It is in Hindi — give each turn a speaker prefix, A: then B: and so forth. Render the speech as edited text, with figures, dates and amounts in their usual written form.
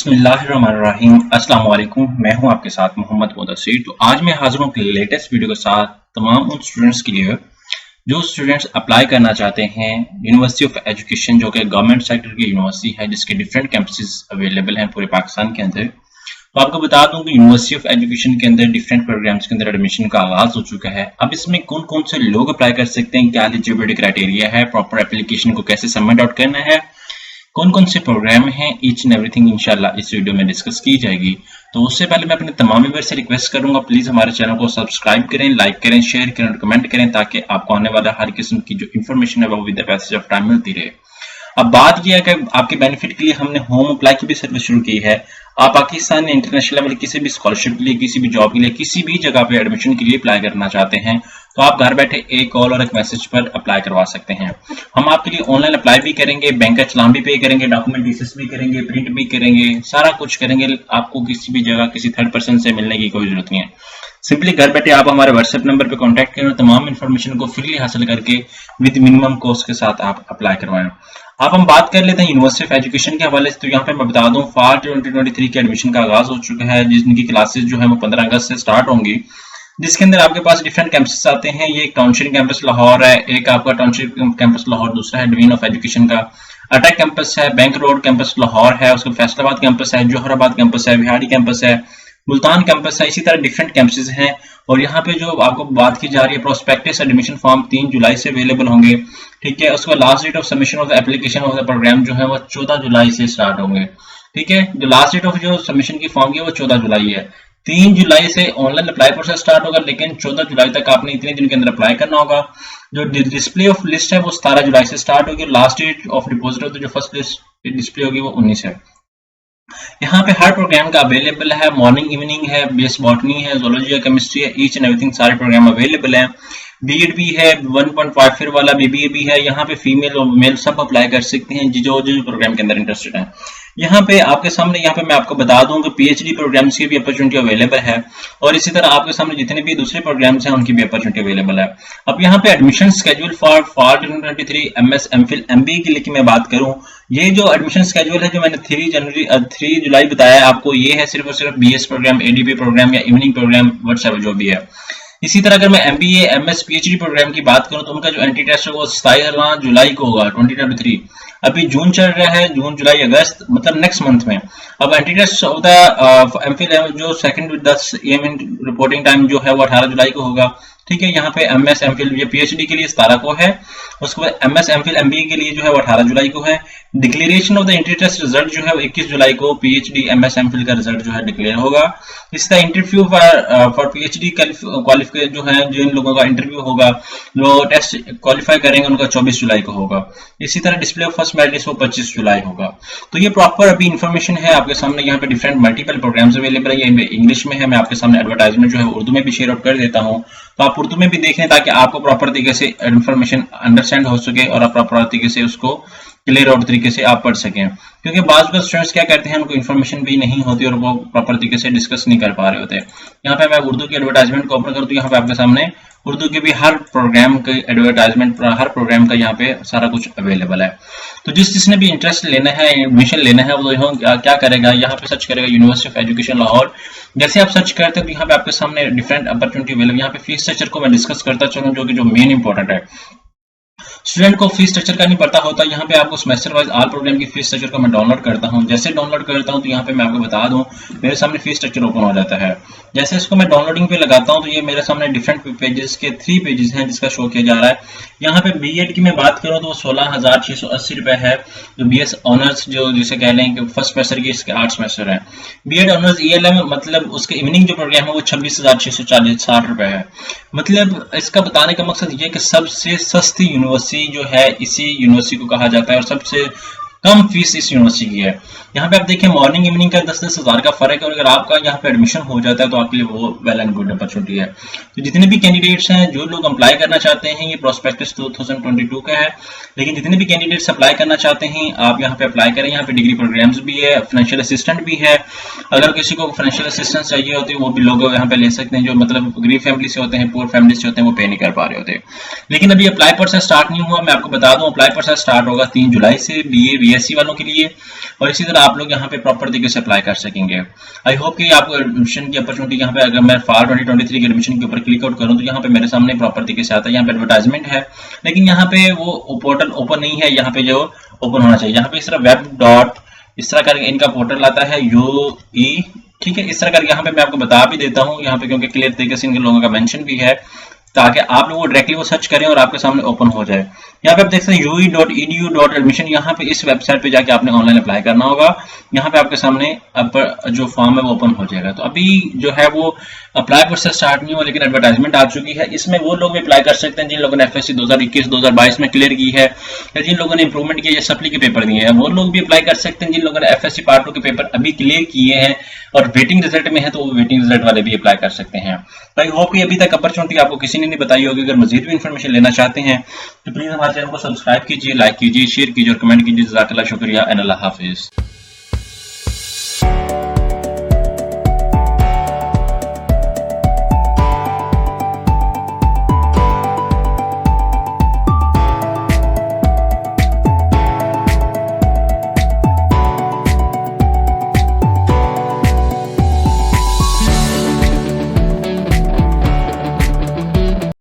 A: बिस्मिल्लाहिर्रहमानिर्रहीम। अस्सलाम वालेकुम। मैं हूं आपके साथ मोहम्मद मुदस्सिर। तो आज मैं हाजिर हूं लेटेस्ट वीडियो के साथ तमाम उन स्टूडेंट्स के लिए जो स्टूडेंट्स अप्लाई करना चाहते हैं यूनिवर्सिटी ऑफ एजुकेशन, जो कि गवर्नमेंट सेक्टर की यूनिवर्सिटी है जिसके डिफरेंट कैंपसेस अवेलेबल हैं पूरे पाकिस्तान के अंदर। तो आपको बता दूं कि यूनिवर्सिटी ऑफ एजुकेशन के अंदर डिफरेंट प्रोग्राम्स के अंदर एडमिशन का आगाज हो चुका है। अब इसमें कौन कौन से लोग अप्लाई कर सकते हैं, क्या एलिजिबिलिटी क्राइटेरिया है, प्रॉपर एप्लीकेशन को कैसे सबमिट आउट करना है, कौन कौन से प्रोग्राम हैं, ईच एंड एवरीथिंग इंशाल्लाह इस वीडियो में डिस्कस की जाएगी। तो उससे पहले मैं अपने तमाम व्यूअर्स से रिक्वेस्ट करूंगा, प्लीज हमारे चैनल को सब्सक्राइब करें, लाइक करें, शेयर करें और कमेंट करें ताकि आपको आने वाला हर किस्म की जो इन्फॉर्मेशन है वो with the passage of time मिलती रहे। अब बात यह है कि आपके बेनिफिट के लिए हमने होम अप्लाई की भी सर्विस शुरू की है। आप पाकिस्तान इंटरनेशनल लेवल किसी भी स्कॉलरशिप के लिए, किसी भी जॉब के लिए, किसी भी जगह पे एडमिशन के लिए अप्लाई करना चाहते हैं तो आप घर बैठे एक कॉल और एक मैसेज पर अप्लाई करवा सकते हैं। हम आपके लिए ऑनलाइन अप्लाई भी करेंगे, बैंक का चलान भी पे करेंगे, डॉक्यूमेंट डिटेल्स भी करेंगे, प्रिंट भी करेंगे, सारा कुछ करेंगे। आपको किसी भी जगह किसी थर्ड पर्सन से मिलने की कोई जरूरत नहीं है। सिंपली घर बैठे आप हमारे व्हाट्सएप नंबर पे कांटेक्ट करें और तमाम इन्फॉर्मेशन को फ्रीली हासिल करके विद मिनिमम कॉस्ट के साथ आप अप्लाई करवाएं। आप हम बात कर लेते हैं यूनिवर्सिटी ऑफ एजुकेशन के हवाले से। तो यहाँ पे मैं बता दूं फार 2023 के एडमिशन का आगाज हो चुका है, जिनकी क्लासेस जो है वो 15 अगस्त से स्टार्ट होंगी, जिसके अंदर आपके पास डिफरेंट कैंपसेस आते हैं। ये एक टाउनशिप कैंपस लाहौर है, एक आपका टाउनशिप कैंपस लाहौर, दूसरा है डिवीजन ऑफ एजुकेशन का अटैक कैंपस है, बैंक रोड कैंपस लाहौर है, उसका फैसलाबाद कैंपस है, जोहराबाद कैंपस है, बिहारी कैंपस है, मुल्तान कैंपस है। इसी तरह डिफरेंट कैंपसेस हैं। और यहाँ पे जो आपको बात की जा रही है, प्रोस्पेक्टस एडमिशन फॉर्म 3 जुलाई से अवेलेबल होंगे, ठीक है। उसका last date of submission of the application of the program जो है वो 14 जुलाई से स्टार्ट होंगे, ठीक है। जो लास्ट डेट ऑफ जो सबमिशन की फॉर्म की है वो 14 जुलाई है। 3 जुलाई से ऑनलाइन अप्लाई प्रोसेस स्टार्ट होगा, लेकिन 14 जुलाई तक आपने इतने दिन के अंदर अप्लाई करना होगा। जो डिस्प्ले ऑफ लिस्ट है वो 17 जुलाई से स्टार्ट होगी। Last date of deposit of जो फर्स्ट लिस्ट डिस्प्ले होगी वो 19 है। यहाँ पे हर प्रोग्राम का अवेलेबल है, मॉर्निंग इवनिंग है, बेस बॉटनी है, जोलॉजी है, केमिस्ट्री है, ईच एंड एवरीथिंग सारे प्रोग्राम अवेलेबल हैं। बीएड भी है, 1.5 वाला बीबीए भी है। यहाँ पे फीमेल और मेल सब अप्लाई कर सकते हैं जो जो प्रोग्राम के अंदर इंटरेस्टेड है। यहाँ पे आपके सामने यहाँ पे मैं आपको बता दूं कि पीएचडी प्रोग्राम्स की भी अपॉर्चुनिटी अवेलेबल है और इसी तरह आपके सामने जितने भी दूसरे प्रोग्राम्स हैं उनकी भी अपॉर्चुनिटी अवेलेबल है। अब यहाँ पे admission schedule for 2023 MS MPhil MBA के लिए मैं बात करूं, ये जो एडमिशन स्केड्यूल है जो मैंने 3 जुलाई बताया है आपको, ये है सिर्फ और सिर्फ बीएस प्रोग्राम, एडीपी प्रोग्राम या इवनिंग प्रोग्राम व्हाट्सएवर जो भी है। इसी तरह अगर मैं एमबीए एमएस पीएचडी प्रोग्राम की बात करूं तो उनका जो एंट्री टेस्ट है वो 27 जुलाई को होगा 2023। अभी जून चल रहा है, जून जुलाई अगस्त मतलब नेक्स्ट मंथ में। अब एंट्री टेस्ट होता है एमफिल जो सेकंड 10 AM रिपोर्टिंग टाइम जो है वो 18 जुलाई को होगा, ठीक है। यहाँ पे एमएस एमफिल या पीएचडी के लिए 17 को है, उसके बाद एमएस एमफिल एमबीए के लिए जो है वो 18 जुलाई को है। Declaration of the entry test result जो है वो 21 जुलाई को पीएचडी एमएस एमफिल का रिजल्ट जो है डिक्लेयर होगा। इस तरह इंटरव्यू फॉर पीएचडी क्वालिफाई जो है, जिन लोगों का इंटरव्यू होगा जो टेस्ट क्वालिफाई करेंगे उनका 24 जुलाई को होगा। इसी तरह display of first merit list वो 25 जुलाई होगा। तो ये प्रॉपर अभी इन्फॉर्मेशन है आपके सामने। यहाँ पे डिफरेंट मल्टीपल प्रोग्राम्स अवेलेबल है, ये इंग्लिश में है, मैं आपके सामने एडवर्टाइजमेंट जो है उर्दू में भी शेयर आउट कर देता हूँ, तो आप उर्दू में भी देखें ताकि आपको प्रॉपर तरीके से इन्फॉर्मेशन अंडरस्टैंड हो सके और आप प्रॉपर तरीके से उसको क्लियर आउट तरीके से आप पढ़ सकें। क्योंकि बाज़ स्टूडेंट्स क्या करते हैं, उनको इन्फॉर्मेशन भी नहीं होती और वो प्रॉपर तरीके से डिस्कस नहीं कर पा रहे होते। यहाँ पे मैं उर्दू की एडवर्टाइजमेंट को ओपन करूँ तो यहाँ पे आपके सामने उर्दू के भी हर प्रोग्राम के एडवर्टाइजमेंट, हर प्रोग्राम का यहाँ पे सारा कुछ अवेलेबल है। तो जिसने भी इंटरेस्ट लेना है, एडमिशन लेना है, वो क्या करेगा, यहाँ पे सर्च करेगा यूनिवर्सिटी ऑफ एजुकेशन लाहौर। जैसे आप सर्च करते हैं तो यहाँ पे आपके सामने डिफरेंट अपॉर्चुनिटी अवेलेबल। यहाँ पे फीस स्ट्रक्चर को मैं डिस्कस करता चलूँ जो मेन इंपॉर्टेंट है। स्टूडेंट को फीस स्ट्रक्चर का नहीं पता होता, यहाँ पे आपको सेमेस्टर वाइज ऑल प्रोग्राम की फीस स्ट्रक्चर को मैं डाउनलोड करता हूँ। जैसे डाउनलोड करता हूँ तो यहाँ पे मैं आपको बता दूं मेरे सामने फीस स्ट्रक्चर ओपन हो जाता है। जैसे इसको मैं डाउनलोडिंग पे लगाता हूँ तो ये मेरे सामने डिफरेंट पेजेस के 3 पेजेस हैं जिसका शो किया जा रहा है। यहाँ पे बीएड की मैं बात करूँ तो 16,680 रुपए है। जो बीएस ऑनर्स जो जिसे कह लें कि फर्स्ट सेमेस्टर की इसके 8 सेमेस्टर है। बीएड ऑनर्स ईएलएम मतलब उसके इवनिंग जो प्रोग्राम है वो 26,640 रुपए है। मतलब इसका बताने का मकसद ये कि सबसे सस्ती यूनिवर्सिटी जो है इसी यूनिवर्सिटी को कहा जाता है और सबसे कम फीस इस यूनिवर्सिटी की है। यहाँ पे आप देखें मॉर्निंग इवनिंग का 10-10 हज़ार का फर्क है और अगर आपका यहाँ पे एडमिशन हो जाता है तो आपके लिए वो वेल एंड गुड अपॉर्चुनिटी है। तो जितने भी कैंडिडेट्स हैं, जो लोग अप्लाई करना चाहते हैं, ये प्रोस्पेक्टस 2022 का है, लेकिन जितने भी कैंडिडेट्स अप्लाई करना चाहते हैं आप यहाँ पे अप्लाई करें। यहाँ पे डिग्री प्रोग्राम्स भी है, फाइनेंशियल असिस्टेंट भी है। अगर किसी को फाइनेंशियल असिस्टेंस चाहिए होती है वो भी लोग यहाँ पे ले सकते हैं, जो मतलब गरीब फैमिली से होते हैं, पुअर फैमिली से होते हैं, वो पे नहीं कर पा रहे होते। लेकिन अभी अप्लाई प्रोसेस स्टार्ट नहीं हुआ। मैं आपको बता दूं अप्लाई प्रोसेस स्टार्ट होगा 3 जुलाई से। बीए बीएससी वालों के लिए, और इसी तरह आप लोग यहाँ पे प्रॉपर तरीके से अप्लाई कर सकेंगे। आई होप कि आपको एडमिशन की अपॉर्चुनिटी यहाँ पे, अगर मैं फार 2023 के एडमिशन के ऊपर क्लिक आउट करूँ तो यहाँ पे मेरे सामने प्रॉपर तरीके से आता है। यहाँ पे एडवर्टाइजमेंट है, लेकिन यहाँ पे वो पोर्टल ओपन नहीं है, यहाँ पे जो ओपन होना चाहिए। यहाँ पे इस तरह वेब डॉट इस तरह करके इनका पोर्टल आता है यूई, ठीक है। इस तरह करके यहाँ पे मैं आपको बता भी देता हूँ यहाँ पे, क्योंकि क्लियर तरीके से इन लोगों का मेंशन भी है, ताकि आप लोग डायरेक्टली वो सर्च करें और आपके सामने ओपन हो जाए। यहाँ पे आप देख सकते हैं ui.edu.admission, यहाँ पे इस वेबसाइट पे जाके आपने ऑनलाइन अप्लाई करना होगा। यहाँ पे आपके सामने जो फॉर्म है वो ओपन हो जाएगा। तो अभी जो है वो अप्लाई प्रोसेस स्टार्ट नहीं हुआ, लेकिन एडवर्टाइजमेंट आ चुकी है। इसमें वो लोग भी अप्लाई कर सकते हैं जिन लोगों ने एफएससी 2021-2022 में क्लियर की है, या जिन लोगों ने इंप्रूवमेंट किया या सप्ली के पेपर दिए हैं, वो लोग भी अप्लाई कर सकते हैं। जिन लोगों ने एफएससी पार्ट 2 के पेपर अभी क्लियर किए हैं और वेटिंग रिजल्ट में है, तो वो वेटिंग रिजल्ट वाले भी अप्लाई कर सकते हैं। आई होप कि अभी तक अपॉर्चुनिटी आपको किसी ने नहीं बताई होगी। अगर मजीद भी इन्फॉर्मेशन लेना चाहते हैं तो प्लीज हमारे चैनल को सब्सक्राइब कीजिए, लाइक कीजिए, शेयर कीजिए और कमेंट कीजिए। जज़ाकल्लाह, शुक्रिया एंड अल्लाह हाफिज।